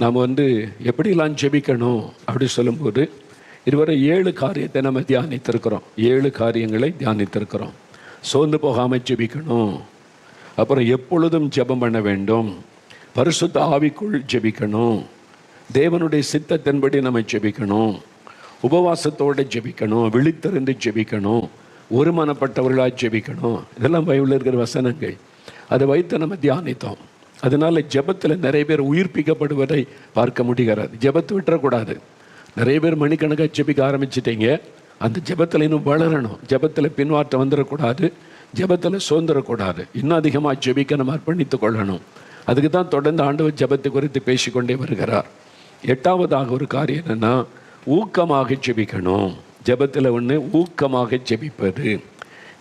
நாம் எப்படிலாம் ஜெபிக்கணும் அப்படி சொல்லும்போது இதுவரை 7 காரியத்தை நம்ம தியானித்திருக்கிறோம். 7 காரியங்களை தியானித்திருக்கிறோம். சோர்ந்து போகாமல் ஜெபிக்கணும், அப்புறம் எப்பொழுதும் ஜெபம் பண்ண வேண்டும், பரிசுத்த ஆவிக்குள் ஜெபிக்கணும், தேவனுடைய சித்தத்தின்படி நம்ம ஜெபிக்கணும், உபவாசத்தோடு ஜெபிக்கணும், விழித்திருந்து ஜெபிக்கணும், ஒருமனப்பட்டவர்களாக ஜெபிக்கணும். இதெல்லாம் பைபிளில் இருக்கிற வசனங்கள். அதை வைத்து நம்ம தியானித்தோம். அதனால ஜெபத்தில் நிறைய பேர் உயிர்ப்பிக்கப்படுவதை பார்க்க முடிகிறது. ஜெபத்தை விட்டுறக்கூடாது. நிறைய பேர் மணிக்கணக்காக ஜெபிக்க ஆரம்பிச்சிட்டீங்க. அந்த ஜெபத்தில் இன்னும் வளரணும். ஜெபத்தில் பின்வாற்றம் வந்துடக்கூடாது, ஜெபத்தில் சோர்ந்துடக்கூடாது. இன்னும் அதிகமாக ஜெபிக்க நம்ம அர்ப்பணித்து கொள்ளணும். அதுக்கு தான் தொடர்ந்து ஆண்டவர் ஜெபத்தை குறித்து பேசிக்கொண்டே வருகிறார். 8வதாக ஒரு காரியம் என்னென்னா, ஊக்கமாக ஜெபிக்கணும். ஜெபத்தில் ஊக்கமாக ஜெபிப்பது.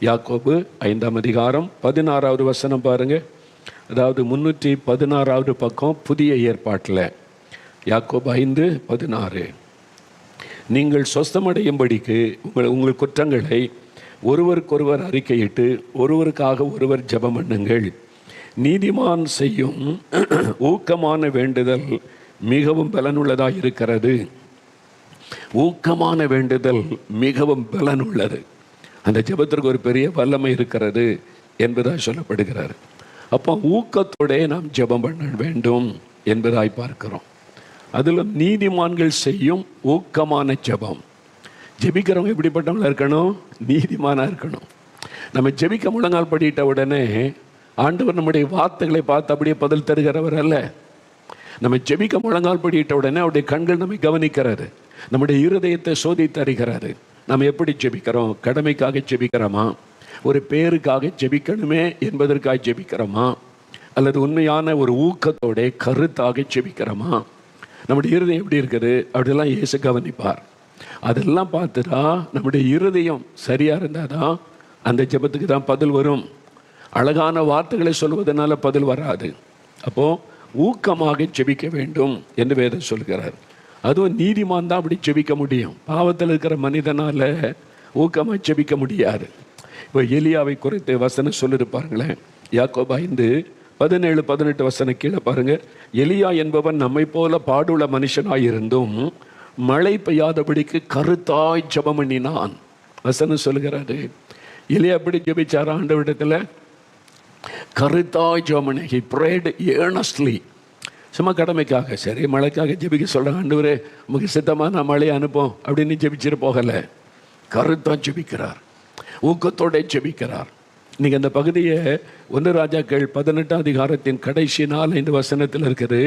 யாக்கோபு 5ஆம் அதிகாரம் 16வது வசனம் பாருங்கள். அதாவது 316வது பக்கம் புதிய ஏற்பாட்டில். யாக்கோபு 5:16. நீங்கள் சொஸ்தமடையும்படிக்கு உங்கள் குற்றங்களை ஒருவருக்கொருவர் அறிக்கையிட்டு ஒருவருக்காக ஒருவர் ஜெபம் பண்ணுங்கள். நீதிமான் செய்யும் ஊக்கமான வேண்டுதல் மிகவும் பலனுள்ளதாக இருக்கிறது. ஊக்கமான வேண்டுதல் மிகவும் பலனுள்ளது. அந்த ஜெபத்திற்கு ஒரு பெரிய வல்லமை இருக்கிறது என்பதாக சொல்லப்படுகிறார். அப்போ ஊக்கத்தோടെ நாம் ஜெபம் பண்ண வேண்டும் என்பதாய் பார்க்கிறோம். அதிலும் நீதிமான்கள் செய்யும் ஊக்கமான ஜெபம். ஜெபிக்கிறவங்க எப்படிப்பட்டவங்களா இருக்கணும்? நீதிமானாக இருக்கணும். நம்ம ஜெபிக்க முழங்கால் படிட்ட உடனே ஆண்டவர் நம்முடைய வார்த்தைகளை பார்த்து அப்படியே பதில் தருகிறவர் அல்ல. நம்ம ஜெபிக்க முழங்கால் படிட்ட உடனே அவருடைய கண்கள் நம்மை கவனிக்கிறாரு, நம்முடைய இருதயத்தை சோதித்து அறிகிறாரு. நம்ம எப்படி ஜெபிக்கிறோம்? கடமைக்காக ஜெபிக்கிறோமா? ஒரு பேருக்காக ஜெபிக்கணுமே என்பதற்காக ஜெபிக்கிறோமா? அல்லது உண்மையான ஒரு ஊக்கத்தோட கருத்தாக ஜெபிக்கிறோமா? நம்முடைய இருதயம் எப்படி இருக்குது அப்படிலாம் இயேசு கவனிப்பார். அதெல்லாம் பார்த்துட்டா நம்முடைய இருதயம் சரியாக இருந்தால் தான் அந்த ஜெபத்துக்கு தான் பதில் வரும். அழகான வார்த்தைகளை சொல்வதனால பதில் வராது. அப்போது ஊக்கமாக ஜெபிக்க வேண்டும் என்று வேதம் சொல்கிறார். அதுவும் நீதிமான் தான் அப்படி ஜெபிக்க முடியும். பாவத்தில் இருக்கிற மனிதனால் ஊக்கமாக ஜெபிக்க முடியாது. இப்போ எலியாவை குறித்து வசனம் சொல்லியிருப்பாருங்களேன். யாக்கோபு 5:17-18 வசனம் கீழே பாருங்கள். எலியா என்பவன் நம்மை போல பாடுள்ள மனுஷனாயிருந்தும் மழை பெய்யாதபடிக்கு கருத்தாய் ஜெபம் பண்ணினான். வசனம் சொல்லுகிறாரு. எலியா எப்படி ஜெபிச்சார்? ஆண்டவரிடத்தில் கருத்தாய் ஜெபம் பண்ணி, he prayed earnestly. சும்மா கடமைக்காக, சரி மழைக்காக ஜெபிக்க சொல்கிறேன், ஆண்டவரே நமக்கு சித்தமாக நான் மழையை அனுப்போம் அப்படின்னு ஜெபிச்சுட்டு போகலை. கருத்தாக ஜெபிக்கிறார், ஊக்கத்தோட ஜெபிக்கிறார். நீங்கள் அந்த பகுதியை 1 ராஜாக்கள் 18ஆம் அதிகாரத்தின் கடைசி 4-5 வசனத்தில் இருக்குது.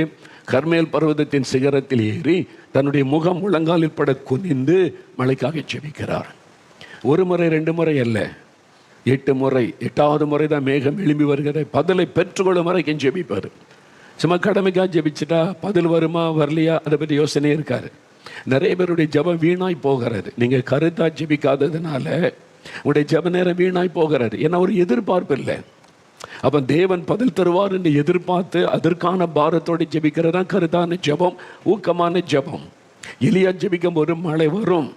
கர்மேல் பர்வதத்தின் சிகரத்தில் ஏறி தன்னுடைய முகம் முழங்காலில் பட குனிந்து மழைக்காக ஜெபிக்கிறார். 1 முறை 2 முறை அல்ல, 8 முறை. 8வது முறை தான் மேகம் எழும்பி வருகிற பதிலை பெற்றுக்கொள்ளும் வரைக்கும் ஜெபிப்பார். சும்மா கடமைக்காக ஜெபிச்சுட்டா பதில் வருமா வரலையா அதை பற்றி யோசனையே இருக்காரு. நிறைய பேருடைய ஜெபம் வீணாய் போகிறது. நீங்கள் கருத்தாக ஜெபிக்காததுனால உங்களுடைய ஜெப நேரம் வீணாய் போகிறாரு. ஏன்னா ஒரு எதிர்பார்ப்பு இல்லை. அப்போ தேவன் பதில் தருவார் என்று எதிர்பார்த்து அதற்கான பாரத்தோடு ஜெபிக்கிறதா கருத்தான ஜெபம், ஊக்கமான ஜெபம். எலியா ஜெபிக்கும் போது மழை வரும்,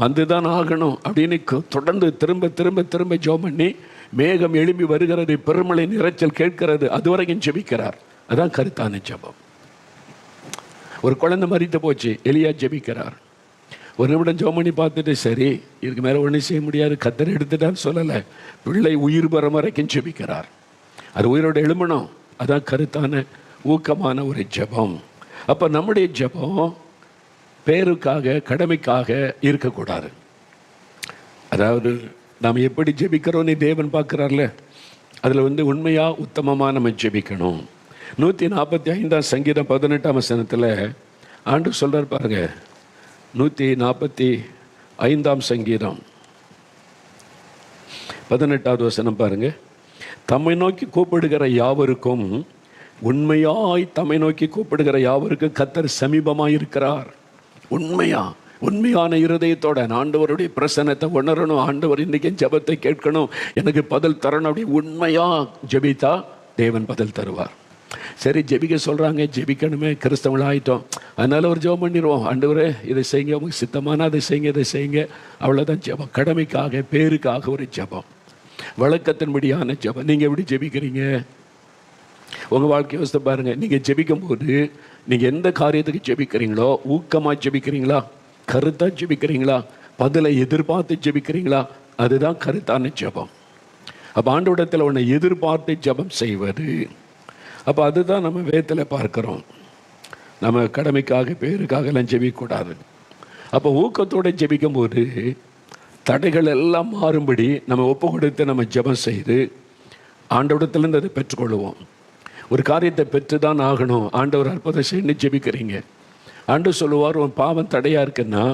வந்துதான் ஆகணும் அப்படின்னு தொடர்ந்து திரும்ப திரும்ப திரும்ப ஜெபம் பண்ணி மேகம் எழும்பி வருகிறது, பெருமழை நிறைச்சல் கேட்கிறது, அதுவரைக்கும் ஜெபிக்கிறார். அதான் கருத்தான ஜெபம். ஒரு குழந்தை மரித்து போச்சு, எலியா ஜெபிக்கிறார். ஒரு நிமிடம் ஜெபம் பண்ணி பார்த்துட்டு சரி இதுக்கு மேலே ஒன்றும் செய்ய முடியாது, கத்தர் எடுத்துட்டான்னு சொல்லலை. பிள்ளை உயிர் பெற வரைக்கும் ஜெபிக்கிறார். அது உயிரோடு எழும்பணும். அதான் கருத்தான ஊக்கமான ஒரு ஜெபம். அப்போ நம்முடைய ஜெபம் பேருக்காக கடமைக்காக இருக்கக்கூடாது. அதாவது நாம் எப்படி ஜெபிக்கிறோன்னு தேவன் பார்க்குறார்ல, அதில் உண்மையாக உத்தமமாக நம்ம ஜெபிக்கணும். 145ஆம் சங்கீதம் 18ஆம் வசனத்தில் ஆண்டு சொல்கிறார் பாருங்க. 145ஆம் சங்கீதம் 18வது வசனம் பாருங்க. தம்மை நோக்கி கூப்பிடுகிற யாவருக்கும், உண்மையாய் தம்மை நோக்கி கூப்பிடுகிற யாவருக்கும் கர்த்தர் சமீபமாக இருக்கிறார். உண்மையான இருதயத்தோட ஆண்டவருடைய பிரசன்னத்தை உணரணும். ஆண்டவர் இன்றைக்கி ஜெபத்தை கேட்கணும், எனக்கு பதில் தரணும். அப்படி உண்மையாக ஜெபித்தா தேவன் பதில் தருவார். சரி ஜெபிக்க சொல்கிறாங்க, ஜெபிக்கணுமே, கிறிஸ்தவங்களாயிட்டோம், அதனால் ஒரு ஜெபம் பண்ணிடுவோம். ஆண்டவரே இதை செய்யுங்க, உங்களுக்கு சித்தமான அதை செய்யுங்க, இதை செய்யுங்க, அவ்வளோதான் ஜெபம். கடமைக்காக பேருக்காக ஒரு ஜெபம், வழக்கத்தின்படியான ஜெபம். நீங்கள் எப்படி ஜெபிக்கிறீங்க? உங்கள் வாழ்க்கையை யோசித்து பாருங்கள். நீங்கள் ஜெபிக்கும் போது நீங்கள் எந்த காரியத்துக்கு ஜெபிக்கிறீங்களோ, ஊக்கமாக ஜெபிக்கிறீங்களா, கருத்தாக ஜெபிக்கிறீங்களா, பதிலை எதிர்பார்த்து ஜெபிக்கிறீங்களா, அதுதான் கருத்தான ஜெபம். அப்போ ஆண்டவரிடத்தில் உன்னை எதிர்பார்த்து ஜெபம் செய்வது, அப்போ அதுதான் நம்ம வேதத்தில் பார்க்குறோம். நம்ம கடமைக்காக பேருக்காக எல்லாம் ஜெபிக்கக்கூடாது. அப்போ ஊக்கத்தோடு ஜெபிக்கும் போது தடைகள் எல்லாம் மாறும்படி நம்ம ஒப்பு கொடுத்து நம்ம ஜெபம் செய்து ஆண்டவரிடத்திலிருந்து அதை பெற்றுக்கொள்வோம். ஒரு காரியத்தை பெற்று தான் ஆகணும். ஆண்டவர் அற்புதம் செய்யணும்னு ஜெபிக்கிறீங்க. ஆண்டவர் சொல்லுவார், உன் பாவம் தடையாக இருக்குன்னா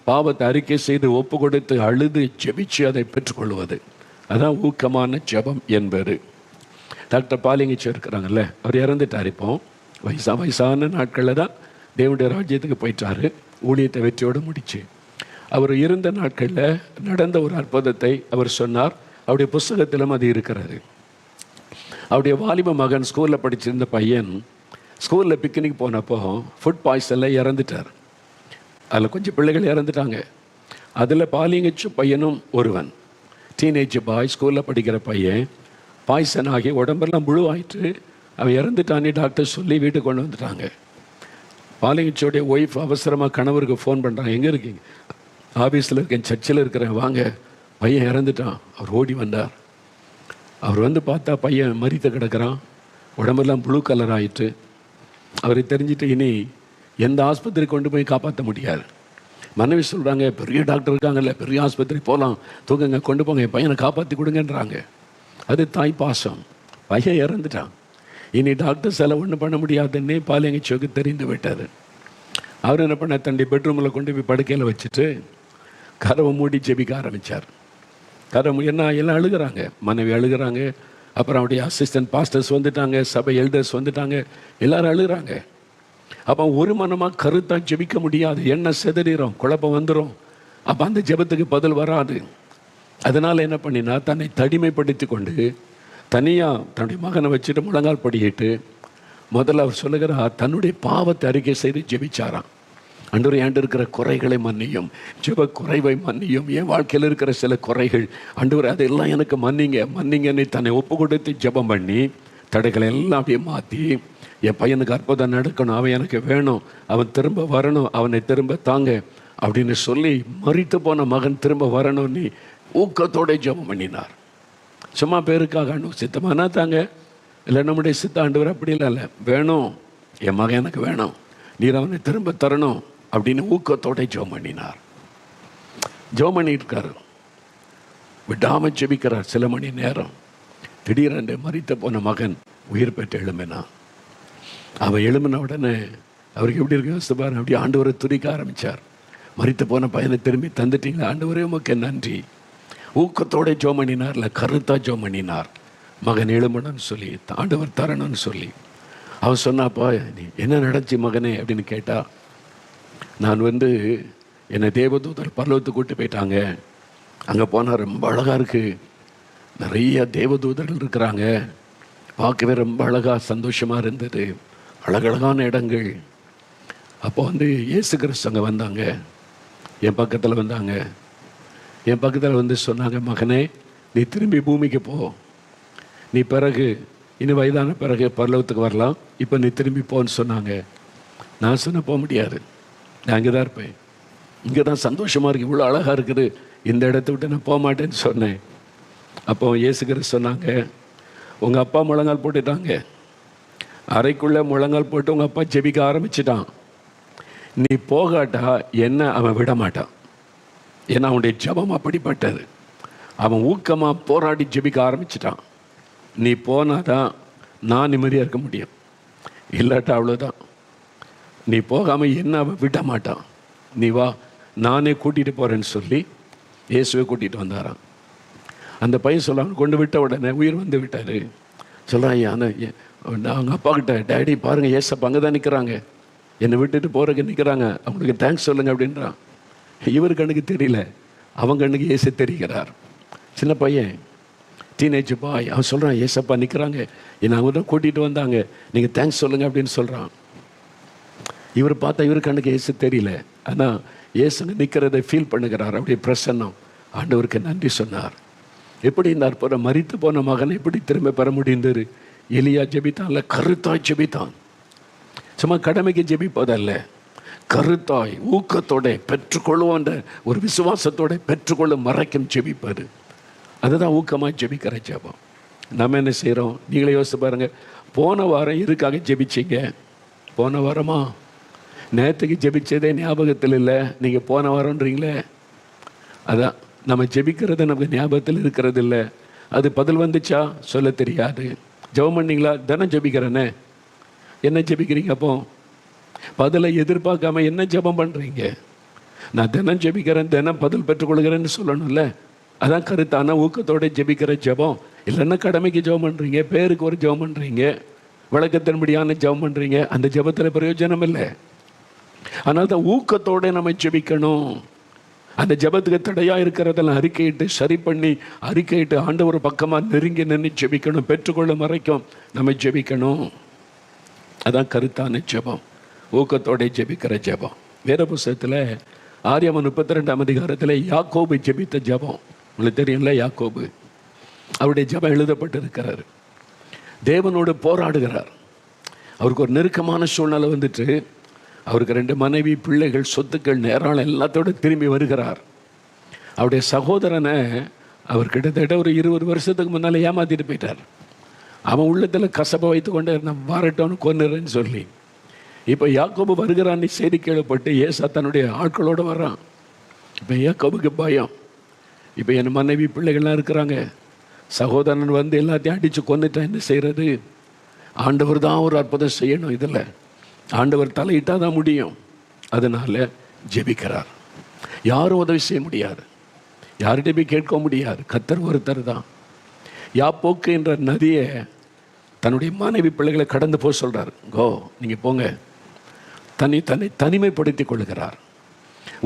பாவத்தை அறிக்கை செய்து ஒப்பு கொடுத்து அழுது ஜெபிச்சு அதை பெற்றுக்கொள்வது. அதான் ஊக்கமான ஜெபம் என்பது. டாக்டர் பாலிங்கிச்சு இருக்கிறாங்கல்ல, அவர் இறந்துட்டார். இப்போ வயசான நாட்களில் தான் தேவனுடைய ராஜ்யத்துக்கு போயிட்டாரு. ஊழியத்தை வெற்றியோடு முடிச்சு அவர் இருந்த நாட்களில் நடந்த ஒரு அற்புதத்தை அவர் சொன்னார். அவருடைய புஸ்தகத்திலும் அது இருக்கிறது. அவருடைய வாலிப மகன் ஸ்கூலில் படிச்சிருந்த பையன் ஸ்கூலில் பிக்னிக் போனப்போ ஃபுட் பாய்சனில் இறந்துட்டார். அதில் கொஞ்சம் பிள்ளைகள் இறந்துட்டாங்க. அதில் பாலிங்கச்சு பையனும் ஒருவன். டீனேஜ் பாய், ஸ்கூலில் படிக்கிற பையன், பாய்சன் ஆகி உடம்பெல்லாம் முழுவாயிட்டு அவன் இறந்துட்டானே டாக்டர் சொல்லி வீட்டுக்கு கொண்டு வந்துட்டாங்க. பாலிங்கச்சோடைய ஒய்ஃப் அவசரமாக கணவருக்கு ஃபோன் பண்ணுறாங்க, எங்கே இருக்கீங்க? ஆஃபீஸில் இருக்கேன், சர்ச்சில் இருக்கிறேன், வாங்க, பையன் இறந்துட்டான். அவர் ஓடி வந்தார். அவர் வந்து பார்த்தா பையன் மரித்து கிடக்கிறான், உடம்பெல்லாம் ப்ளூ கலர் ஆகிட்டு. அவருக்கு தெரிஞ்சுட்டு இனி எந்த ஆஸ்பத்திரி கொண்டு போய் காப்பாற்ற முடியாது. மனைவி சொல்கிறாங்க, பெரிய டாக்டர் இருக்காங்கல்ல, பெரிய ஆஸ்பத்திரி போகலாம், தூக்குங்க, கொண்டு போங்க, என் பையனை காப்பாற்றி கொடுங்கன்றாங்க. அது தாய் பாசம். பையன் இறந்துட்டான். இனி டாக்டர் சில ஒன்றும் பண்ண முடியாதுன்னே பாலிங்கச்சோக்கு தெரிந்து விட்டார். அவர் என்ன பண்ண, தன்னுடைய பெட்ரூமில் கொண்டு போய் படுக்கையில் வச்சுட்டு கதவை மூடி ஜெபிக்க ஆரம்பித்தார். கதவை எல்லாம் அழுகிறாங்க, மனைவி அழுகிறாங்க, அப்புறம் அவருடைய அசிஸ்டன்ட் பாஸ்டர்ஸ் வந்துட்டாங்க, சபை எல்டர்ஸ் வந்துட்டாங்க, எல்லாரும் அழுகிறாங்க. அப்போ ஒரு மனமாக கருத்தாக ஜெபிக்க முடியாது, எண்ணெய் செதறிடும், குழப்பம் வந்துடும். அப்போ அந்த ஜெபத்துக்கு பதில் வராது. அதனால் என்ன பண்ணினா, தன்னை தனிமைப்படுத்தி கொண்டு தனியாக தன்னுடைய மகனை வச்சுட்டு முழங்கால் படிக்கிட்டு முதல்ல அவர் சொல்லுகிறார், தன்னுடைய பாவத்தை அறிக்கை செய்து ஜெபிச்சாராம். ஆண்டவரே, ஆண்டு இருக்கிற குறைகளை மன்னியும், ஜெப குறைவை மன்னியும், என் வாழ்க்கையில் இருக்கிற சில குறைகள் ஆண்டவரே அதெல்லாம் எனக்கு மன்னிங்கன்னு தன்னை ஒப்பு கொடுத்து ஜெபம் பண்ணி தடைகளை எல்லாம் அப்படியே மாற்றி, என் பையனுக்கு அற்புதம் நடக்கணும், அவன் எனக்கு வேணும், அவன் திரும்ப வரணும், அவனை திரும்ப தாங்க அப்படின்னு சொல்லி மரித்து போன மகன் திரும்ப வரணும்னு ஊக்கத்தோட ஜெபம் பண்ணினார். சும்மா பேருக்காக ஆண்டு சித்தமானா தாங்க, இல்லை நம்முடைய சித்த ஆண்டவர் அப்படிலாம் இல்லை, வேணும், என் மகன் எனக்கு வேணும், நீர் அவனை திரும்ப தரணும் அப்படின்னு ஊக்கத்தோட ஜெபம் பண்ணினார். ஜெபம் பண்ணிட்டு இருக்காரு, விடாமல் ஜெபிக்கிறார் சில மணி நேரம். திடீரென்று மரித்து போன மகன் உயிர் பெற்று எழும்பினான். அவன் எழும்பின உடனே அவருக்கு எப்படி இருக்கு யோசிப்பார், அப்படியே ஆண்டவரை துதிக்க ஆரம்பித்தார். மரித்து போன பையனை திரும்பி தந்துட்டீங்களா ஆண்டவரே, உமக்கு நன்றி. ஊக்கத்தோட ஜெபம் பண்ணினார், இல்லை கருத்தாக ஜெபம் பண்ணினார். மகன் எழும்பணும்னு சொல்லி, ஆண்டவர் தரணும்னு சொல்லி. அவன் சொன்னாப்பா, நீ என்ன நடந்துச்சு மகனே அப்படின்னு கேட்டா, நான் என்னை தேவதூதர் பரலோகத்துக்கு கூட்டு போயிட்டாங்க. அங்கே போனால் ரொம்ப அழகாக இருக்குது, நிறைய தேவதூதர்கள் இருக்கிறாங்க, பார்க்கவே ரொம்ப அழகாக சந்தோஷமாக இருந்தது, அழகழகான இடங்கள். அப்போ இயேசு கிறிஸ்து அங்கே வந்தாங்க, என் பக்கத்தில் வந்தாங்க. என் பக்கத்தில் சொன்னாங்க, மகனே நீ திரும்பி பூமிக்கு போ, நீ பிறகு இன்னும் வயதான பிறகு பரலோகத்துக்கு வரலாம், இப்போ நீ திரும்பி போன்னு சொன்னாங்க. நான் சொன்ன போக முடியாது, நான் அங்கே தான் இருப்பேன், இங்கே தான் சந்தோஷமாக இருக்குது, இவ்வளோ அழகாக இருக்குது, இந்த இடத்த விட்டு நான் போக மாட்டேன்னு சொன்னேன். அப்போ இயேசு கிறிஸ்து சொன்னாங்க, உங்கள் அப்பா முழங்கால் போட்டுட்டாங்க, அறைக்குள்ளே முழங்கால் போட்டு உங்கள் அப்பா ஜெபிக்க ஆரம்பிச்சிட்டான், நீ போகாட்டா என்ன அவன் விட மாட்டான். ஏன்னா அவனுடைய ஜெபம் அப்படிப்பட்டது. அவன் ஊக்கமாக போராடி ஜெபிக்க ஆரம்பிச்சிட்டான். நீ போனாதான் நான் நிம்மதியாக இருக்க முடியும், இல்லாட்டா அவ்வளோதான். நீ போகாமல் என்ன அவன் விட மாட்டான், நீ வா, நானே கூட்டிகிட்டு போகிறேன்னு சொல்லி இயேசுவை கூட்டிகிட்டு வந்தாரான். அந்த பையன் சொல்ல கொண்டு விட்ட உடனே உயிர் வந்து விட்டார். சொல்கிறான், ஐயா நான் அவங்க அப்பா கிட்ட, டேடி பாருங்கள் ஏசப்பா அங்கே தான் நிற்கிறாங்க, என்னை விட்டுட்டு போகிறதுக்கு நிற்கிறாங்க, அவங்களுக்கு தேங்க்ஸ் சொல்லுங்கள் அப்படின்றான். இவர் கண்ணுக்கு தெரியல, அவங்க கண்ணுக்கு ஏசு தெரிகிறார். சின்ன பையன், டீனேஜ் பாய், அவன் சொல்கிறான், ஏசப்பா நிற்கிறாங்க, என்னை அவங்க தான் கூட்டிகிட்டு வந்தாங்க, நீங்கள் தேங்க்ஸ் சொல்லுங்கள் அப்படின்னு சொல்கிறான். இவர் பார்த்தா இவர் கண்ணுக்கு ஏசு தெரியல, ஆனால் ஏசுங்க நிற்கிறதை ஃபீல் பண்ணுகிறார், அப்படியே பிரசன்னம். ஆண்டவருக்கு நன்றி சொன்னார். எப்படி இந்த அற்புதம், மரித்து போன மகனை எப்படி திரும்ப பெற முடிந்தது? எலியா ஜெபித்தான்ல, கருத்தாய் ஜெபித்தான். சும்மா கடமைக்கு ஜெபிப்பதல்ல, கருத்தாய் ஊக்கத்தோட பெற்றுக்கொள்வோன்ற ஒரு விசுவாசத்தோட பெற்றுக்கொள்ளும் மறைக்கும் ஜெபிப்பது. அதுதான் ஊக்கமாக ஜெபிக்கிற ஜெபம். நம்ம என்ன செய்கிறோம்? நீங்களே யோசிச்சு பாருங்க. போன வாரம் எதுக்காக ஜெபிச்சிங்க? போன வாரமா? நேற்றுக்கு ஜெபிச்சதே ஞாபகத்தில் இல்லை, நீங்கள் போன வாரம்ன்றீங்களே. அதான் நம்ம ஜெபிக்கிறது நமக்கு ஞாபகத்தில் இருக்கிறது இல்லை. அது பதில் வந்துச்சா சொல்ல தெரியாது. ஜெபம் பண்ணிங்களா? தினம் ஜெபிக்கிறேனே. என்ன ஜெபிக்கிறீங்க? அப்போ பதிலை எதிர்பார்க்காம என்ன ஜெபம் பண்ணுறீங்க? நான் தினம் ஜெபிக்கிறேன், தினம் பதில் பெற்றுக்கொள்கிறேன்னு சொல்லணும்ல. அதான் கருத்தான ஊக்கத்தோட ஜெபிக்கிற ஜெபம். இல்லைன்னா கடமைக்கு ஜெபம் பண்ணுறீங்க, பேருக்கு ஒரு ஜெபம் பண்ணுறீங்க, விளக்கத்தின்படியான ஜெபம் பண்ணுறீங்க. அந்த ஜெபத்தில் பிரயோஜனம் இல்லை. அதனால தான் ஊக்கத்தோடு நம்ம ஜெபிக்கணும். அந்த ஜெபத்துக்கு தடையாக இருக்கிறதெல்லாம் அறிக்கையிட்டு சரி பண்ணி அறிக்கையிட்டு ஆண்டவர் பக்கமாக நெருங்கி நின்று ஜெபிக்கணும். பெற்றுக்கொள்ளும் வரைக்கும் நம்ம ஜெபிக்கணும். அதான் கருத்தான ஜெபம், ஊக்கத்தோட ஜெபிக்கிற ஜெபம். வேத புஸ்தகத்தில் ஆதியாகமம் 32ஆம் அதிகாரத்தில் யாக்கோபு ஜெபித்த ஜெபம் உங்களுக்கு தெரியும்ல. யாக்கோபு அவருடைய ஜெபம் எழுதப்பட்டு இருக்கிறார். தேவனோடு போராடுகிறார். அவருக்கு ஒரு நெருக்கமான சூழ்நிலை வந்துட்டு, அவருக்கு 2 மனைவி, பிள்ளைகள், சொத்துக்கள், நேரம் எல்லாத்தோடு திரும்பி வருகிறார். அவருடைய சகோதரனை அவர் கிட்டத்தட்ட ஒரு 20 வருஷத்துக்கு முன்னால் ஏமாத்திட்டு போயிட்டார். அவன் உள்ளத்தில் கசப்பை வைத்து கொண்டே நான் வாரட்டோன்னு கொன்னுறேன்னு சொல்லி. இப்போ யாக்கோபு வருகிறான்னு செய்தி கேள்விப்பட்டு ஏசா தன்னுடைய ஆட்களோடு வர்றான். இப்போ யாக்கோபுக்கு பயம். இப்போ என் மனைவி பிள்ளைகள்லாம் இருக்கிறாங்க, சகோதரன் வந்து எல்லாத்தையும் அடித்து கொன்னுட்டேன், என்ன செய்கிறது? ஆண்டவர் தான் ஒரு அற்புதம் செய்யணும். இதில் ஆண்டவர் தலையிட்டால் தான் முடியும். அதனால் ஜெபிக்கிறார். யாரும் உதவி செய்ய முடியாது, யார்கிட்ட போய் கேட்க முடியாது. கர்த்தர் ஒருத்தர் தான். யாப்போக்கு என்ற நதியை தன்னுடைய மனைவி பிள்ளைகளை கடந்து போக சொல்கிறார். கோ, நீங்கள் போங்க. தன்னை தனிமைப்படுத்தி கொள்கிறார்.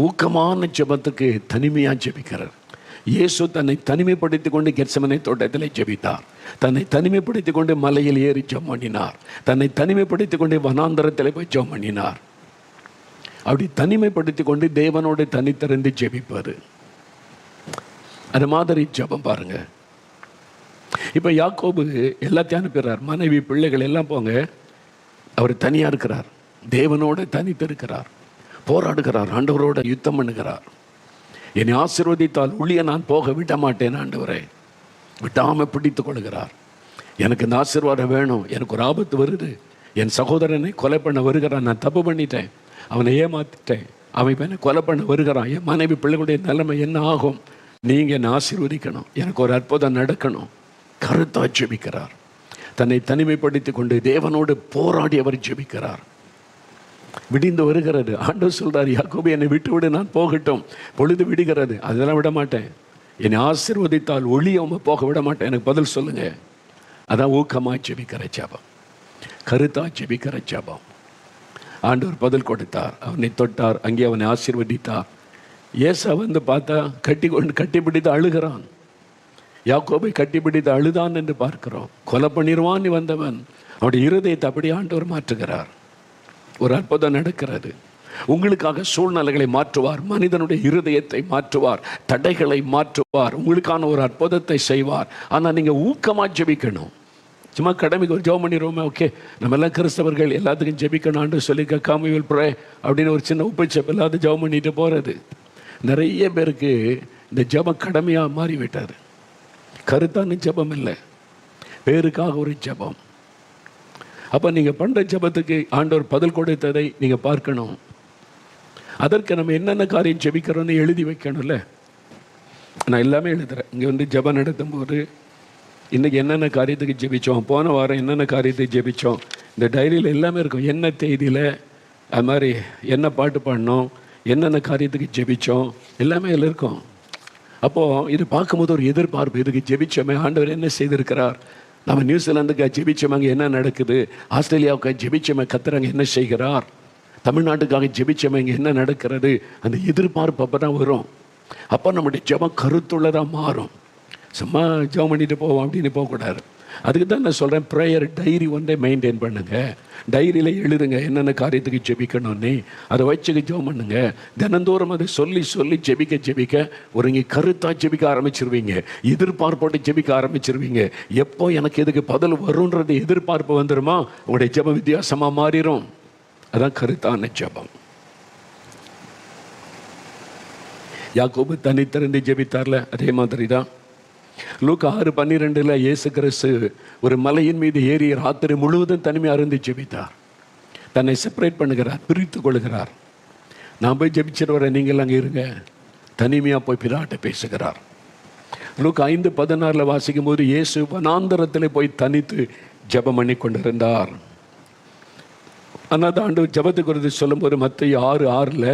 ஊக்கமான ஜெபத்துக்கு தனிமையாக ஜெபிக்கிறார். இயேசு தன்னை தனிமைப்படுத்தி கொண்டு கெத்செமனே தோட்டத்தில் ஜெபித்தார். தன்னை தனிமைப்படுத்தி கொண்டு மலையில் ஏறி ஜெபம் பண்ணினார். தன்னை தனிமைப்படுத்தி கொண்டு வனாந்தரத்தில் போய் ஜெபம் பண்ணினார். அப்படி தனிமைப்படுத்தி கொண்டு தேவனோடு தனித்திறந்து ஜெபிப்பார். அது மாதிரி ஜெபம் பாருங்க. இப்போ யாக்கோபு எல்லாத்தையும் அனுப்பிடுறார். மனைவி பிள்ளைகள் எல்லாம் போங்க. அவர் தனியாக இருக்கிறார், தேவனோடு தனித்து இருக்கிறார், போராடுகிறார், ஆண்டவரோட யுத்தம் பண்ணுகிறார். என்னை ஆசீர்வதித்தால் ஒளிய நான் போக விட மாட்டேன் ஆண்டவரே, விட்டாமல் பிடித்து கொள்கிறார். எனக்கு இந்த ஆசீர்வாதம் வேணும், எனக்கு ஒரு ஆபத்து வருது, என் சகோதரனை கொலை பண்ண வருகிறான், நான் தப்பு பண்ணிட்டேன், அவனை ஏமாத்திட்டேன், அவன் இப்போ என்னை கொலை பண்ண வருகிறான், என் மனைவி பிள்ளைகளுடைய நிலைமை என்ன ஆகும்? நீங்கள் என்னை ஆசீர்வதிக்கணும், எனக்கு ஒரு அற்புதம் நடக்கணும். கருத்தா ஜெபிக்கிறார். தன்னை தனிமைப்படுத்தி கொண்டு தேவனோடு போராடி அவர் ஜெபிக்கிறார். விடிந்து வருகிறது. ஆண்டவர் சொல்றார், யாக்கோபு என்னை விட்டு விடு, நான் போகட்டும், பொழுது விடுகிறது, அதெல்லாம் விட மாட்டேன், என்னை ஆசீர்வதித்தால் ஒளிய போக விட மாட்டேன், எனக்கு பதில் சொல்லுங்க. அதான் ஊக்கமாக ஜெபிக்கிற ஜெபம், கருத்தா ஜெபிக்கிற ஜெபம். ஆண்டவர் பதில் கொடுத்தார், அவனை தொட்டார், அங்கே அவனை ஆசீர்வதித்தார். ஏசா வந்து பார்த்தா கட்டிப்பிடித்து அழுகிறான். யாக்கோபை கட்டிப்பிடித்து அழுதான் என்று பார்க்கிறோம். கொலை பண்ணிடுவான் வந்தவன், அவருடைய இருதயத்தை அப்படியே ஆண்டவர் மாற்றுகிறார். ஒரு அற்புதம் நடக்கிறது. உங்களுக்காக சூழ்நிலைகளை மாற்றுவார், மனிதனுடைய இருதயத்தை மாற்றுவார், தடைகளை மாற்றுவார், உங்களுக்கான ஒரு அற்புதத்தை செய்வார். ஆனால் நீங்கள் ஊக்கமாக ஜெபிக்கணும். சும்மா கடமைக்கு ஒரு ஜெபம் பண்ணிடுவோமே, ஓகே நம்ம எல்லாம் கிறிஸ்தவர்கள் எல்லாத்துக்கும் ஜெபிக்கணும்னு சொல்லி காமிவில் ப்ரே அப்படின்னு ஒரு சின்ன உப்பச்சப் எல்லாத்தையும் ஜெபம் பண்ணிட்டு போகிறது. நிறைய பேருக்கு இந்த ஜெபம் கடமையாக மாறிவிட்டார். கருத்தான ஜெபம் இல்லை, பேருக்காக ஒரு ஜெபம். அப்போ நீங்கள் பண்ணுற ஜெபத்துக்கு ஆண்டவர் பதில் கொடுத்ததை நீங்கள் பார்க்கணும். அதற்கு நம்ம என்னென்ன காரியம் ஜெபிக்கிறோன்னு எழுதி வைக்கணும்ல. நான் எல்லாமே எழுதுகிறேன். இங்கே வந்து ஜெபம் நடத்தும் போது இன்றைக்கி என்னென்ன காரியத்துக்கு ஜெபித்தோம், போன வாரம் என்னென்ன காரியத்துக்கு ஜெபித்தோம், இந்த டைரியில் எல்லாமே இருக்கும். என்ன தேதியில் அது மாதிரி என்ன பாட்டு பாடினோம், என்னென்ன காரியத்துக்கு ஜெபித்தோம், எல்லாமே இதில் இருக்கும். அப்போது இது பார்க்கும்போது ஒரு எதிர்பார்ப்பு, இதுக்கு ஜெபிச்சோமே, ஆண்டவர் என்ன செய்திருக்கிறார், நம்ம நியூசிலாந்துக்கு ஜெபிச்சோம், அங்கே என்ன நடக்குது, ஆஸ்திரேலியாவுக்கு ஜெபிச்சோமே, கத்துறாங்க என்ன செய்கிறார், தமிழ்நாட்டுக்காக ஜெபிச்சோமே, இங்கே என்ன நடக்கிறது, அந்த எதிர்பார்ப்பு அப்போ தான் வரும். அப்போ நம்முடைய ஜெபம் கருத்துள்ளதாக மாறும். சும்மா ஜெபம் பண்ணிட்டு போவோம் அப்படின்னு போகக்கூடாது. அதுக்கு தான் நான் சொல்கிறேன், ப்ரேயர் டைரி ஒன்றை மெயின்டைன் பண்ணுங்க. டைரியில் எழுதுங்க என்னென்ன காரியத்துக்கு ஜெபிக்கணும்னு, அதை வச்சுக்க ஜெபம் பண்ணுங்க. தினந்தோறும் அதை சொல்லி சொல்லி ஜெபிக்க ஒரு இங்கே கருத்தாக ஜெபிக்க ஆரம்பிச்சிருவீங்க. எதிர்பார்ப்போட்டு ஜெபிக்க ஆரம்பிச்சிருவீங்க. எப்போ எனக்கு இதுக்கு பதில் வரும்ன்றது எதிர்பார்ப்பு வந்துடுமா, உங்களுடைய ஜெபம் வித்தியாசமாக மாறிடும். அதான் கருத்தான ஜெபம். யாக்கோபு தனித்திறந்து ஜெபித்தார்ல, அதே மாதிரி தான் லூக்கா 6:12 இயேசு கிறிஸ்து ஒரு மலையின் மீது ஏறி ராத்திரி முழுவதும் தனிமையாக இருந்து ஜெபித்தார். தன்னை செப்பரேட் பண்ணுகிறார், பிரித்து கொள்கிறார். நான் போய் ஜெபிச்சிட்டு வரேன், நீங்கள் அங்கே இருங்க. தனிமையாக போய் பிதாட்ட பேசுகிறார். லூக்கா 5:16 வாசிக்கும் போது இயேசு வனாந்தரத்தில் போய் தனித்து ஜெபம் பண்ணி கொண்டிருந்தார். ஆனால் ஆண்டவர் ஜெபத்தை குறித்து சொல்லும்போது மத்தேயு 6:6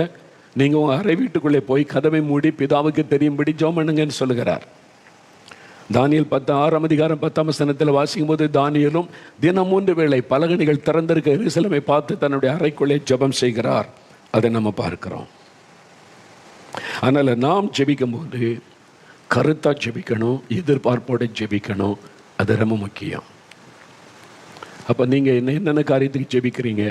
நீங்கள் உங்கள் அறை வீட்டுக்குள்ளே போய் கதவை மூடி பிதாவுக்கு தெரியும்படி ஜெபம் பண்ணுங்கன்னு சொல்லுகிறார். தானியேல் 6:10 வாசிக்கும் போது தானியேலும் தினம் 3 வேளை பலகணிகள் திறந்திருக்க எருசலேமை பார்த்து தன்னுடைய அறைக்குள்ளே ஜெபம் செய்கிறார். அதை நம்ம பார்க்கிறோம். அதனால் நாம் ஜெபிக்கும் போது கருத்தாக ஜெபிக்கணும், எதிர்பார்ப்போட ஜெபிக்கணும். அது ரொம்ப முக்கியம். அப்போ நீங்கள் என்னென்ன காரியத்துக்கு ஜெபிக்கிறீங்க?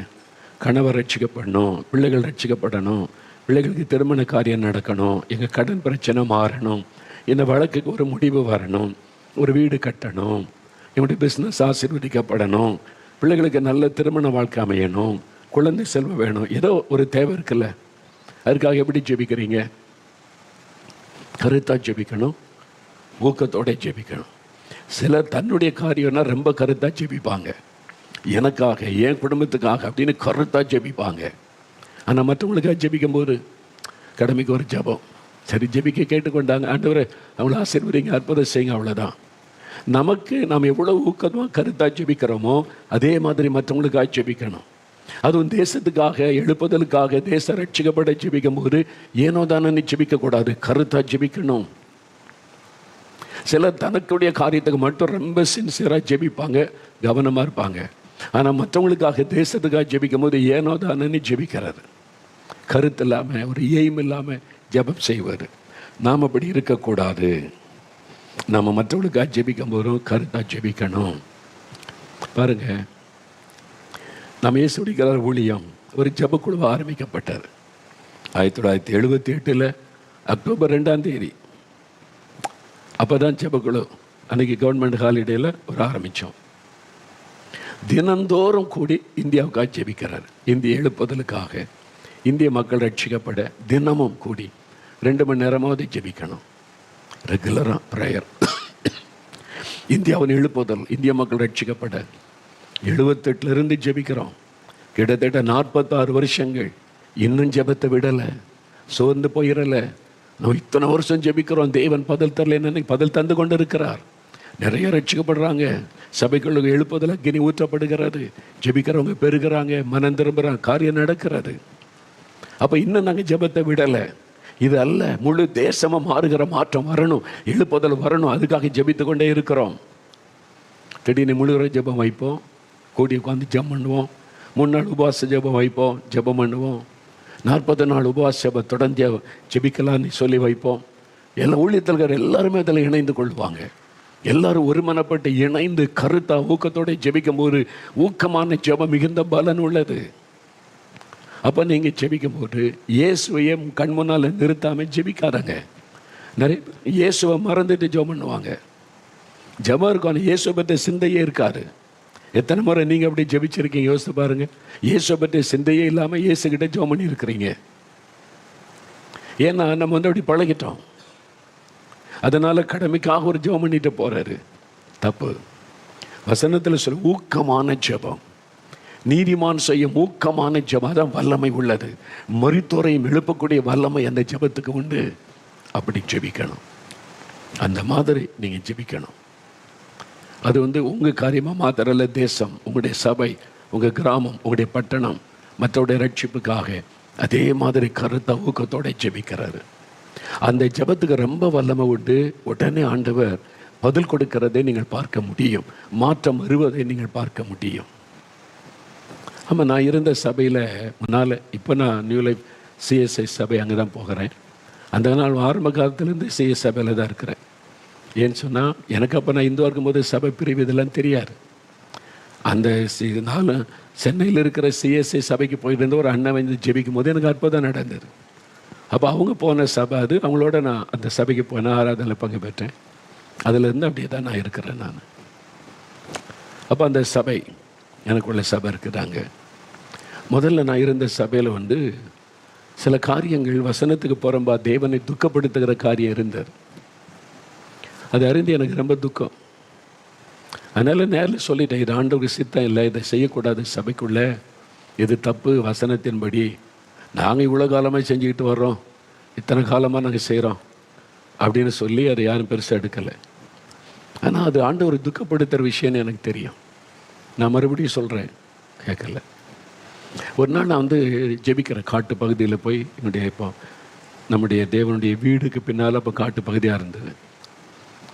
கணவர் ரட்சிக்கப்படணும், பிள்ளைகள் ரட்சிக்கப்படணும், பிள்ளைகளுக்கு திருமண காரியம் நடக்கணும், எங்கள் கடன் பிரச்சனை மாறணும், இந்த வழக்குக்கு ஒரு முடிவு வரணும், ஒரு வீடு கட்டணும், என்னுடைய பிஸ்னஸ் ஆசீர்வதிக்கப்படணும், பிள்ளைகளுக்கு நல்ல திருமண வாழ்க்கை அமையணும், குழந்தை செல்வம் வேணும், ஏதோ ஒரு தேவை இருக்குல்ல. அதுக்காக எப்படி ஜெபிக்கிறீங்க? கருத்தாக ஜெபிக்கணும், ஊக்கத்தோட ஜெபிக்கணும். சிலர் தன்னுடைய காரியம்னா ரொம்ப கருத்தாக ஜெபிப்பாங்க, எனக்காக என் குடும்பத்துக்காக அப்படின்னு கருத்தாக ஜெபிப்பாங்க. ஆனால் மற்றவங்களுக்காக ஜெபிக்கும் போது கடமைக்கு ஒரு ஜெபம், சரி ஜெபிக்க கேட்டுக்கொண்டாங்க, ஆண்டவரே அவங்கள ஆசீர்வதிங்க, அற்புதம் செய்யுங்க, அவ்வளோதான். நமக்கு நாம் எவ்வளோ ஊக்கமாக கருத்தாக ஜெபிக்கிறோமோ அதே மாதிரி மற்றவங்களுக்காக ஜெபிக்கணும். அதுவும் தேசத்துக்காக, எழுப்புதலுக்காக, தேச ரட்சிக்கப்பட ஜெபிக்கும் போது ஏனோ தானே ஜெபிக்கக்கூடாது, கருத்தாக ஜெபிக்கணும். சிலர் தனக்குடைய காரியத்துக்கு மட்டும் ரொம்ப சின்சியராக ஜெபிப்பாங்க, கவனமாக இருப்பாங்க. ஆனால் மற்றவங்களுக்காக, தேசத்துக்காக ஜெபிக்கும் போது ஏனோ தானே ஜெபிக்கிறது, கருத்து இல்லாமல், ஒரு எய்ம் இல்லாமல் ஜெபம் செய்வது. நாம் அப்படி இருக்கக்கூடாது. நாம் மற்றவங்களுக்காக ஜெபிக்கும் போதும் கருத்தாக ஜெபிக்கணும். பாருங்க, நம்ம இயேசுவின் ஊழியம் ஒரு ஜெபக்குழு ஆரம்பிக்கப்பட்டார் 1978 அக்டோபர் 2 அப்போ தான் ஜெபக்குழு. அன்றைக்கி கவர்மெண்ட் ஹாலிடேயில் ஒரு ஆரம்பித்தோம். தினந்தோறும் கூடி இந்தியாவுக்காக ஜெபிக்கிறார். இந்திய எழுப்புதலுக்காக, இந்திய மக்கள் ரட்சிக்கப்பட தினமும் கூடி 2 மணி நேரமாவது ஜெபிக்கணும். ரெகுலராக ப்ரேயர். இந்தியாவின் எழுப்புதல், இந்திய மக்கள் ரட்சிக்கப்பட 78 ஜெபிக்கிறோம். கிட்டத்தட்ட 46 வருஷங்கள். இன்னும் ஜெபத்தை விடலை, சோர்ந்து போயிடலை. நம்ம இத்தனை வருஷம் ஜெபிக்கிறோம், தேவன் பதில் தரல, என்னன்னு பதில் தந்து கொண்டு இருக்கிறார். நிறைய ரட்சிக்கப்படுறாங்க, சபைக்குள்ள எழுப்புதல் அக்கினி ஊற்றப்படுகிறது, ஜெபிக்கிறவங்க பெருகிறாங்க, மனம் திரும்புகிறாங்க, காரியம் நடக்கிறது. அப்போ இன்னும் நாங்கள் ஜெபத்தை விடலை. இது அல்ல, முழு தேசமாக மாறுகிற மாற்றம் வரணும், எழுப்புதல் வரணும், அதுக்காக ஜெபித்து கொண்டே இருக்கிறோம். திடீர்னு முழுகிற ஜெபம் வைப்போம், கூடி உட்காந்து ஜெபம் பண்ணுவோம். 3 நாள் உபவாச ஜெபம் வைப்போம், ஜெபம் பண்ணுவோம். 40 நாள் உபவாச ஜெபம் தொடர்ந்து ஜெபிக்கலான்னு சொல்லி வைப்போம். எல்லா ஊழியத்தல்கள் எல்லாருமே அதில் இணைந்து கொள்வாங்க. எல்லாரும் ஒருமனப்பட்டு இணைந்து கருத்தாக ஊக்கத்தோடு ஜெபிக்கும் போது ஊக்கமான ஜெபம் மிகுந்த பலன் உள்ளது. அப்போ நீங்கள் ஜெபிக்கும் போது இயேசுவையே கண் முன்னால் நிறுத்தாமல் ஜெபிக்காதங்க. நிறைய இயேசுவை மறந்துட்டு ஜெபம் பண்ணுவாங்க. ஜெபம் இருக்கும், ஆனால் இயேசுவை பற்றி சிந்தையே இருக்காது. எத்தனை முறை நீங்கள் அப்படி ஜெபிச்சிருக்கீங்க யோசித்து பாருங்கள். இயேசுவை பற்றி சிந்தையே இல்லாமல் இயேசுக்கிட்ட ஜெபம் பண்ணி இருக்கிறீங்க. ஏன்னா நம்ம அப்படி பழகிட்டோம். அதனால் கடமைக்காக ஒரு ஜெபம் பண்ணிட்டு போகிறாரு, தப்பு. வசனத்தில் சொல்ல ஊக்கமான ஜெபம், நீதிமான் செய்யும் ஊக்கமான ஜெபம் தான் வல்லமை உள்ளது. மரித்தோரையும் எழுப்பக்கூடிய வல்லமை அந்த ஜெபத்துக்கு உண்டு. அப்படி ஜெபிக்கணும், அந்த மாதிரி நீங்கள் ஜெபிக்கணும். அது உங்கள் காரியமாக மாத்திரல்ல, தேசம், உங்களுடைய சபை, உங்கள் கிராமம், உங்களுடைய பட்டணம், மற்றவருடைய ரட்சிப்புக்காக அதே மாதிரி கருத்த ஊக்கத்தோட ஜெபிக்கிறாரு. அந்த ஜெபத்துக்கு ரொம்ப வல்லமை உண்டு. உடனே ஆண்டவர் பதில் கொடுக்கிறதை நீங்கள் பார்க்க முடியும், மாற்றம் வருவதை நீங்கள் பார்க்க முடியும். ஆமாம், நான் இருந்த சபையில் முன்னால், இப்போ நான் நியூ லைஃப் சிஎஸ்ஐ சபை அங்கே தான் போகிறேன். அந்த நாள் ஆரம்ப காலத்துலேருந்து சிஎஸ் சபையில் தான் இருக்கிறேன். ஏன்னு சொன்னால் எனக்கு அப்போ நான் இந்துவாக இருக்கும்போது சபை பிரிவு இதெல்லாம் தெரியாது. அந்த நானும் சென்னையில் இருக்கிற சிஎஸ்ஐ சபைக்கு போயிருந்த ஒரு அண்ணன் வந்து ஜெபிக்கும் போது எனக்கு அற்புதம் நடந்தது. அப்போ அவங்க போன சபை அது, அவங்களோட நான் அந்த சபைக்கு போனேன், ஆராதனை பங்கு பெற்றேன். அதிலேருந்து அப்படியே தான் நான் இருக்கிறேன் நான். அப்போ அந்த சபை எனக்குள்ள சபை இருக்குதாங்க. முதல்ல நான் இருந்த சபையில் வந்து சில காரியங்கள் வசனத்துக்கு புறம்பா தேவனை துக்கப்படுத்துகிற காரியம் இருந்தது. அது அறிந்து எனக்கு ரொம்ப துக்கம். அதனால் நேரில் சொல்லிட்டேன், இது ஆண்டவருக்கு சித்தம் இல்லை, இதை செய்யக்கூடாது சபைக்குள்ளே, இது தப்பு வசனத்தின்படி. நாங்கள் இவ்வளோ காலமாக செஞ்சுக்கிட்டு வர்றோம், இத்தனை காலமாக நாங்கள் செய்கிறோம் அப்படின்னு சொல்லி அதை யாரும் பெருசாக எடுக்கலை. ஆனால் அது ஆண்டவர் துக்கப்படுத்துகிற விஷயம்னு எனக்கு தெரியும். நான் மறுபடியும் சொல்கிறேன், கேட்கல. ஒரு நாள் நான் வந்து ஜெபிக்கிறேன் காட்டு பகுதியில் போய். இப்போ நம்முடைய தேவனுடைய வீடுக்கு பின்னால் இப்போ காட்டு பகுதியாக இருந்தது.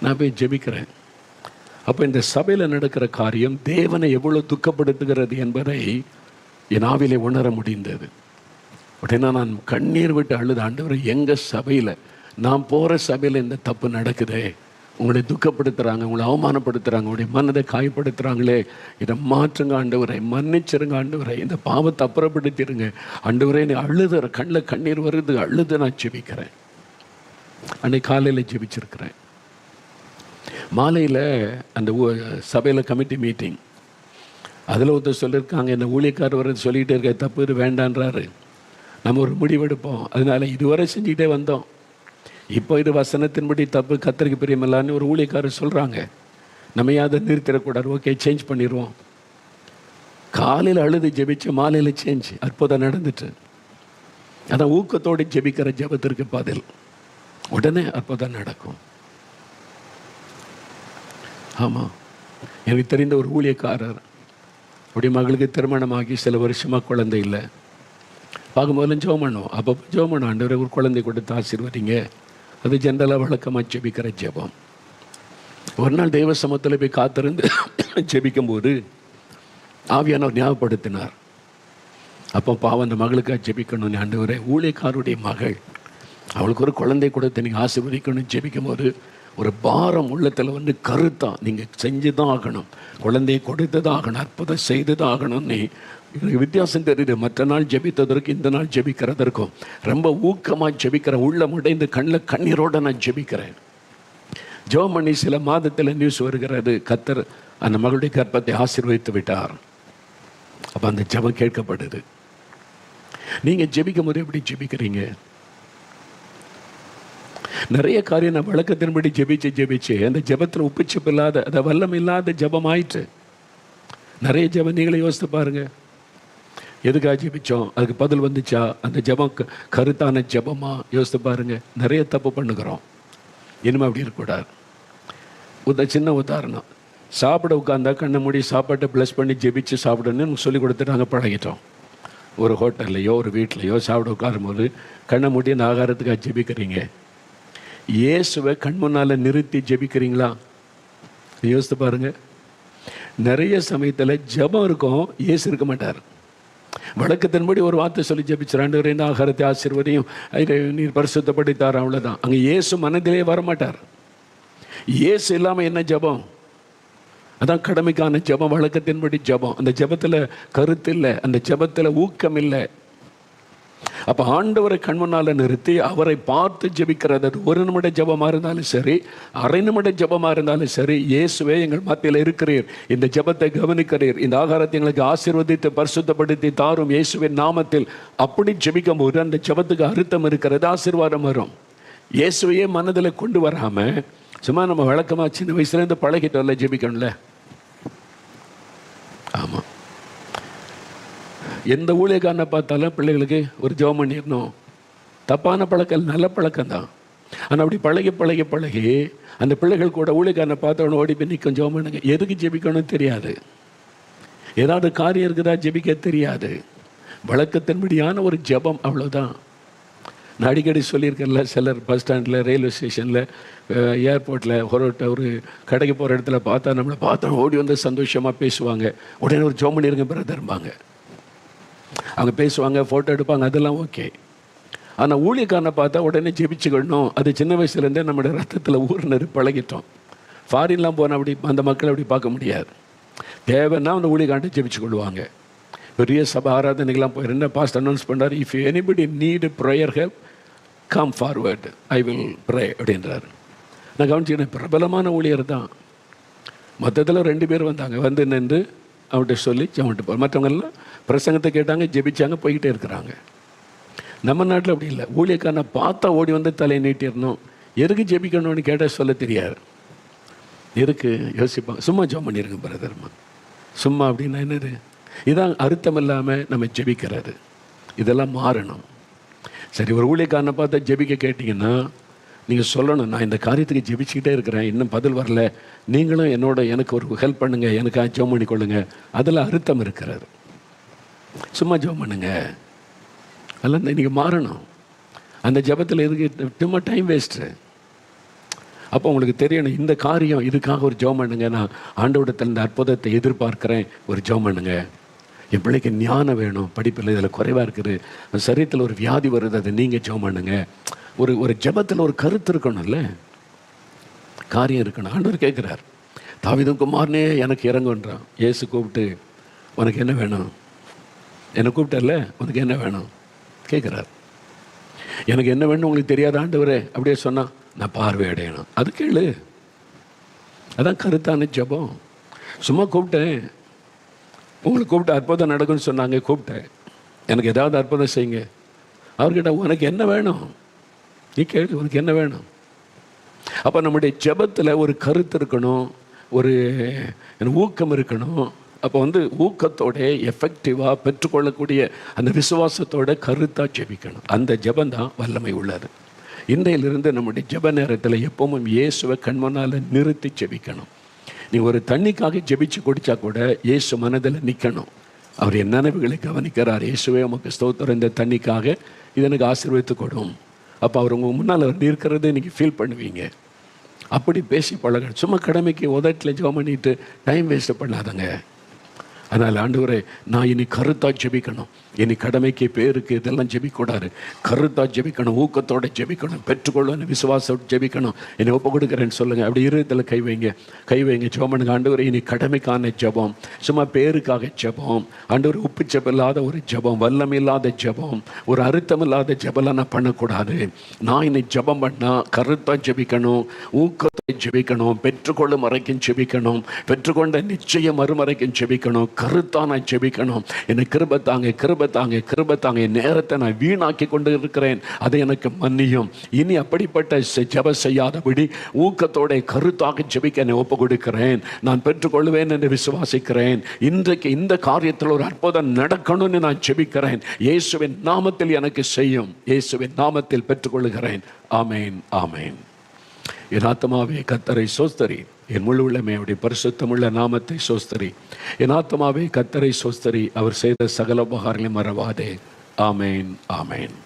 நான் போய் ஜெபிக்கிறேன். அப்போ இந்த சபையில் நடக்கிற காரியம் தேவனை எவ்வளோ துக்கப்படுத்துகிறது என்பதை என் ஆவிலே உணர முடிந்தது. உடனே நான் கண்ணீர் விட்டு அழுது, ஆண்டவரை எங்கள் சபையில், நான் போகிற சபையில் இந்த தப்பு நடக்குதே, உங்களை துக்கப்படுத்துகிறாங்க, உங்களை அவமானப்படுத்துகிறாங்க, உங்களுடைய மனதை காயப்படுத்துகிறாங்களே, இதை மாற்றுங்க ஆண்டவரை, மன்னிச்சிருங்க ஆண்டவரை, இந்த பாவத்தை அப்புறப்படுத்திடுங்க ஆண்டவரே. நீ அழுதுற, கண்ணில் கண்ணீர் வருது, அழுது நான் ஜெபிக்கிறேன். அன்னைக்கு காலையில் ஜெபிச்சிருக்கிறேன். மாலையில் அந்த சபையில் கமிட்டி மீட்டிங், அதில் ஒருத்தர் சொல்லியிருக்காங்க, இந்த ஊழியக்காரர் வர சொல்லிகிட்டே இருக்க, தப்பு இது வேண்டான்றாரு, நம்ம ஒரு முடிவெடுப்போம். அதனால இதுவரை செஞ்சுக்கிட்டே வந்தோம், இப்போ இது வசனத்தின்படி தப்பு, கர்த்தருக்கு பிரியமில்லான்னு ஒரு ஊழியக்காரர் சொல்கிறாங்க, நம்ம அதை நிறுத்திடக்கூடாது, ஓகே சேஞ்ச் பண்ணிடுவோம். காலையில் அழுது ஜெபிச்சு மாலையில் சேஞ்ச், அற்புதம் நடந்துட்டு. அதான் ஊக்கத்தோடு ஜெபிக்கிற ஜெபத்திற்கு பதில், உடனே அற்புதம் நடக்கும். ஆமாம், எனக்கு தெரிந்த ஒரு ஊழியக்காரர், அப்படி மகளுக்கு திருமணமாகி சில வருஷமாக குழந்தை இல்லை. பார்க்கும்போதெல்லாம் ஜெபம் பண்ணுவோம், அப்போ ஜெபம் பண்ணுவோம், ஆண்டவரே ஒரு குழந்தை கொடுத்து ஆசீர்வதிங்க. அது ஜென்ரலாக வழக்கமாக ஜெபிக்கிற ஜெபம். ஒரு நாள் தெய்வ சமூகத்தில் போய் காத்திருந்து ஜெபிக்கும்போது ஆவியானவர் ஞாபகப்படுத்தினார். அப்போ பாவம் அந்த மகளுக்காக ஜெபிக்கணும்னு, ஆண்டவரே ஊழியக்காருடைய மகள், அவளுக்கு ஒரு குழந்தை கொடுத்து நீங்கள் ஆசீர்வதிக்கணும்னு ஜெபிக்கும் போது ஒரு பாரம் உள்ளத்தில் வந்து கருத்தான், நீங்கள் செஞ்சு தான் ஆகணும், குழந்தையை கொடுத்து தான் ஆகணும், அற்புதம் செய்து தான் ஆகணும்னு. எனக்கு வித்தியாசம் தெரியுது, மற்ற நாள் ஜெபித்ததற்கும் இந்த நாள் ஜெபிக்கிறதற்கும். ரொம்ப ஊக்கமாக ஜெபிக்கிறேன், உள்ளம் உடைந்து கண்ணில் கண்ணீரோடு நான் ஜெபிக்கிறேன். ஜெபம் பண்ணி சில மாதத்தில் நியூஸ் வருகிறது, கர்த்தர் அந்த மகளுடைய கர்ப்பத்தை ஆசீர்வதித்து விட்டார். அப்போ அந்த ஜெபம் கேட்கப்படுது. நீங்கள் ஜெபிக்கும் போது எப்படி ஜெபிக்கிறீங்க? நிறைய காரியம் நான் வழக்கத்தின்படி ஜெபிச்சு அந்த ஜெபத்தில் உப்புச்சப்பு இல்லாத, அதை வல்லம் இல்லாத ஜெபம் ஆயிற்று. நிறைய ஜெபம் நீங்களே யோசித்து பாருங்க, எதுக்காக ஜெபிச்சோம், அதுக்கு பதில் வந்துச்சா, அந்த ஜெபம் கருத்தான ஜெபமா, யோசித்து பாருங்க. நிறைய தப்பு பண்ணுகிறோம், இனிமே அப்படி இருக்கக்கூடாது. சின்ன உதாரணம், சாப்பிட உட்காந்தா கண்ணை மூடி சாப்பாட்டை ப்ளஸ் பண்ணி ஜெபிச்சு சாப்பிடணும்னு சொல்லி கொடுத்து நாங்கள் பழகிட்டோம். ஒரு ஹோட்டல்லையோ ஒரு வீட்லையோ சாப்பிட உட்காரும்போது கண்ணை மூடி அந்த ஆகாரத்துக்காக ஜெபிக்கிறீங்க. இயேசுவை கண் முன்னால் நிறுத்தி ஜெபிக்கிறீங்களா? யோசித்து பாருங்க. நிறைய சமயத்தில் ஜெபம் இருக்கும், இயேசு இருக்க மாட்டார். வழக்கத்தின்படி ஒரு வார்த்தை சொல்லி ஜெபிச்சுறாண்டு, இந்த ஆகாரத்தை ஆசீர்வதியும் நீர் பரிசுத்தப்படுத்தார், அவ்வளோதான். அங்கே இயேசு மனதிலே வரமாட்டார். இயேசு இல்லாமல் என்ன ஜெபம்? அதான் கடமைக்கான ஜெபம், வழக்கத்தின்படி ஜெபம். அந்த ஜெபத்தில் கருத்து இல்லை, அந்த ஜெபத்தில் ஊக்கம் இல்லை. அப்போ ஆண்டவரை கண்முன்னால் நிறுத்தி அவரை பார்த்து ஜெபிக்கிறது, ஒரு நிமிட ஜெபமாக இருந்தாலும் சரி, அரை நிமிட ஜெபமாக இருந்தாலும் சரி, இயேசுவே எங்கள் மத்தியில் இருக்கிறீர், இந்த ஜெபத்தை கவனிக்கிறீர், இந்த ஆகாரத்தை எங்களுக்கு ஆசீர்வதித்து பரிசுத்தப்படுத்தி தாரும் இயேசுவின் நாமத்தில், அப்படி ஜெபிக்கும் போது அந்த ஜெபத்துக்கு அர்த்தம் இருக்கிறது, ஆசீர்வாதம் வரும். இயேசுவையே மனதில் கொண்டு வராமல் சும்மா நம்ம வழக்கமாக சின்ன வயசுலேருந்து பழகிட்டோம்ல ஜெபிக்கணும்ல. ஆமாம், எந்த ஊழியக்காரனை பார்த்தாலும் பிள்ளைகளுக்கு ஒரு ஜெபம் பண்ணிடணும். தப்பான பழக்கம், நல்ல பழக்கம்தான். ஆனால் அப்படி பழகி அந்த பிள்ளைகள் கூட ஊழியக்காரனை பார்த்தவொடனே ஓடி போய் நிற்கும், ஜெபம் பண்ணுங்க. எதுக்கு ஜெபிக்கணும்னு தெரியாது, ஏதாவது காரியம் இருக்குதா ஜெபிக்க தெரியாது. வழக்கத்தின்படியான ஒரு ஜெபம், அவ்வளோதான். நான் அடிக்கடி சொல்லியிருக்கேன்ல, சிலர் பஸ் ஸ்டாண்டில், ரயில்வே ஸ்டேஷனில், ஏர்போர்ட்டில், ஒரு கடைக்கு போகிற இடத்துல பார்த்தா நம்மளை பார்த்தா ஓடி வந்து சந்தோஷமாக பேசுவாங்க. உடனே ஒரு ஜெபம் பண்ணிருங்க பிரதர்பாங்க. அவங்க பேசுவாங்க, ஃபோட்டோ எடுப்பாங்க, அதெல்லாம் ஓகே. ஆனால் ஊழியக்காரனை பார்த்தா உடனே ஜெபிச்சுக்கணும். அது சின்ன வயசுலேருந்தே நம்முடைய ரத்தத்தில் ஊர்னரு பழகிட்டோம். ஃபாரின்லாம் போனால் அப்படி அந்த மக்களை அப்படி பார்க்க முடியாது. தேவைன்னா அந்த ஊழியக்காரன்ட்டு ஜெபிச்சு கொள்வாங்க. பெரிய சபை ஆராதனைகள்லாம் போய் என்ன பாஸ்ட் அனௌன்ஸ் பண்ணார், if anybody need prayer help come forward I will pray அப்படின்றாரு. நான் கவனிச்சுக்கிறேன், பிரபலமான ஊழியர் தான். மொத்தத்தில் 2 பேர் வந்தாங்க, வந்து நின்று அவன்கிட்ட சொல்லி அவன்கிட்ட போ. மற்றவங்கெல்லாம் பிரசங்கத்தை கேட்டாங்க, ஜெபிச்சாங்க, போய்கிட்டே இருக்கிறாங்க. நம்ம நாட்டில் அப்படி இல்லை. ஊழியக்காரனை பார்த்தா ஓடி வந்து தலையை நீட்டிடணும். எதுக்கு ஜெபிக்கணும்னு கேட்டால் சொல்ல தெரியாது. எதுக்கு யோசிப்பாங்க, சும்மா ஜெபம் பண்ணியிருங்க பிரதர்மா. சும்மா அப்படின்னா என்னது? இதான் அர்த்தம் இல்லாமல் நம்ம ஜெபிக்கிறது. இதெல்லாம் மாறணும். சரி, ஒரு ஊழியக்காரனை பார்த்தா ஜெபிக்க கேட்டிங்கன்னா நீங்கள் சொல்லணும், நான் இந்த காரியத்துக்கு ஜெபிச்சுக்கிட்டே இருக்கிறேன், இன்னும் பதில் வரல, நீங்களும் எனக்கு ஒரு ஹெல்ப் பண்ணுங்கள், எனக்காக ஜெபம் பண்ணி கொள்ளுங்க. அதில் அர்த்தம் இருக்கிறது. சும்மா ஜெபம் பண்ணுங்க அதெல்லாம் நீங்கள் மாறணும். அந்த ஜெபத்தில் எதுக்கு சும்மா டைம் வேஸ்ட்டு? அப்போ உங்களுக்கு தெரியணும், இந்த காரியம் இதுக்காக ஒரு ஜெபம் பண்ணுங்க, நான் ஆண்டவரிடத்தில் இந்த அற்புதத்தை எதிர்பார்க்குறேன், ஒரு ஜெபம் பண்ணுங்க. என் பிள்ளைக்கு ஞானம் வேணும், படிப்பில் இதில் குறைவாக இருக்குது, சரீரத்தில் ஒரு வியாதி வருது, அதை நீங்கள் ஜெபம் பண்ணுங்க. ஒரு ஜெபத்தில் ஒரு கருத்து இருக்கணும்ல, காரியம் இருக்கணும். ஆண்டவர் கேட்குறார், தாவீது குமாரனே எனக்கு இறங்குன்றான். இயேசு கூப்பிட்டு, உனக்கு என்ன வேணும்? என்னை கூப்பிட்டல, உனக்கு என்ன வேணும் கேட்குறார். எனக்கு என்ன வேணும் உங்களுக்கு தெரியாத ஆண்டவரே அப்படியே சொன்னால், நான் பார்வை அடையணும், அது கேளு. அதான் கருத்தான ஜெபம். சும்மா கூப்பிட்டேன், உங்களுக்கு கூப்பிட்டு அற்புதம் நடக்கும்னு சொன்னாங்க, கூப்பிட்டேன், எனக்கு ஏதாவது அற்புதம் செய்யுங்க. அவர்கிட்ட உனக்கு என்ன வேணும் நீ கேளு, உனக்கு என்ன வேணும். அப்போ நம்முடைய ஜெபத்தில் ஒரு கருத்து இருக்கணும், ஒரு ஊக்கம் இருக்கணும். அப்போ ஊக்கத்தோட எஃபெக்டிவாக பெற்றுக்கொள்ளக்கூடிய அந்த விசுவாசத்தோட கருத்தாக ஜெபிக்கணும். அந்த ஜெபந்தான் வல்லமை உள்ளது. இன்றையிலிருந்து நம்முடைய ஜெப நேரத்தில் எப்பவும் இயேசுவை கண்மனால் நிறுத்தி ஜெபிக்கணும். நீ ஒரு தண்ணிக்காக ஜெபிச்சு குடித்தா கூட இயேசு மனதில் நிற்கணும். அவர் என் நினைவுகளை கவனிக்கிறார். இயேசுவே உமக்கு ஸ்தோத்திரம், இந்த தண்ணிக்காக இது எனக்கு ஆசீர்வதித்து கொடும். அப்போ அவர் உங்கள் முன்னால் இருக்கிறது நீங்கள் ஃபீல் பண்ணுவீங்க. அப்படி பேசி பழக. சும்மா கடமைக்கு உதட்டில் ஜெபம் பண்ணிட்டு டைம் வேஸ்ட் பண்ணாதங்க. அதனால் ஆண்டவரே, நான் இனி கருத்தாக ஜெபிக்கணும். இனி கடமைக்கு பேருக்கு இதெல்லாம் ஜெபிக்கூடாது. கருத்தாக ஜெபிக்கணும், ஊக்கத்தோடு ஜெபிக்கணும், பெற்றுக்கொள்ளணும், விசுவாசத்தோடு ஜெபிக்கணும். என்னை ஒப்பு கொடுக்குறேன்னு சொல்லுங்கள். அப்படி இருதயத்தில் கை வைங்க, ஜெபம் பண்ணுங்க. ஆண்டவரே, இனி கடமைக்கான ஜெபம், சும்மா பேருக்காக ஜெபம், ஆண்டவர் உப்பு ஜெபம் இல்லாத ஒரு ஜெபம், வல்லம் இல்லாத ஜெபம், ஒரு அர்த்தம் இல்லாத ஜெபம்லாம் நான் பண்ணக்கூடாது. நான் இன்னை ஜெபம் பண்ணால் கருத்தாக ஜெபிக்கணும், ஊக்கத்தை ஜெபிக்கணும், பெற்றுக்கொள்ளும் வரைக்கும் ஜெபிக்கணும், பெற்றுக்கொண்ட நிச்சயம் மறுமறைக்கும் ஜெபிக்கணும், கருத்தாக நான் ஜெபிக்கணும். என்னை கிருபத்தாங்க, நேரத்தை நான் வீணாக்கி கொண்டு இருக்கிறேன், அதை எனக்கு மன்னியும். இனி அப்படிப்பட்ட ஜெபம் செய்யாதபடி ஊக்கத்தோட கருத்தாக ஜெபிக்க என்னை ஒப்பு கொடுக்கிறேன். நான் பெற்றுக்கொள்வேன் என்று விசுவாசிக்கிறேன். இன்றைக்கு இந்த காரியத்தில் ஒரு அற்புதம் நடக்கணும்னு நான் ஜெபிக்கிறேன். இயேசுவின் நாமத்தில் எனக்கு செய்யும். இயேசுவின் நாமத்தில் பெற்றுக்கொள்கிறேன். ஆமேன், ஆமேன். என் ஆத்மாவே கர்த்தரை சோஸ்தரி, என் முழு உள்ளமே அவருடைய பரிசுத்தமுள்ள நாமத்தை சோஸ்தரி. என் ஆத்மாவே கர்த்தரை சோஸ்தரி, அவர் செய்த சகல உபகாரங்களை மறவாதே. ஆமேன், ஆமேன்.